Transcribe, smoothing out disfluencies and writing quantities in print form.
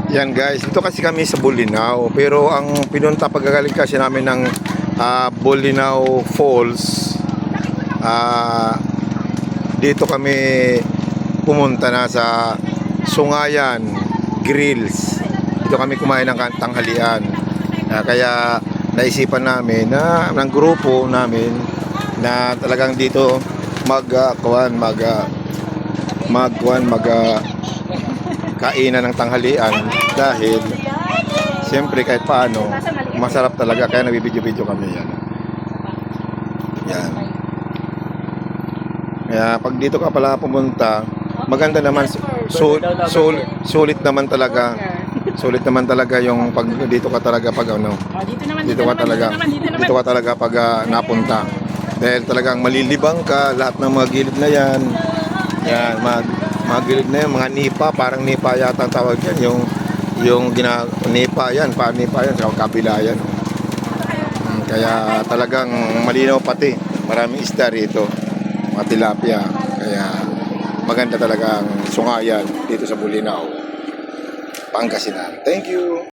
Yan guys, ito kasi kami sa Bolinao. Pero ang pinunta pagkagaling kasi namin ng Bolinao Falls, dito kami pumunta na sa Sungayan Grills. Dito kami kumain ng tanghalian. Kaya naisipan namin na ng grupo namin na talagang dito kainan ng tanghalian dahil siyempre kahit paano masarap talaga, kaya nagbibidyo-video kami yan. Kaya pag dito ka pala pumunta, maganda naman, sulit naman talaga. Sulit naman talaga yung pag dito ka talaga pag dito ka talaga pag napunta. Dahil talagang malilibang ka, lahat ng mga gilid na yan. Yan, mga gilid na yan, mga nipa, parang nipa yata ang tawag yan, yung nipa yan, parang nipa yan, sa kabila yan. Kaya talagang malinaw pati, maraming isda rito, mga tilapia, kaya maganda talaga ang Sungayan dito sa Bolinao, Pangasinan. Thank you!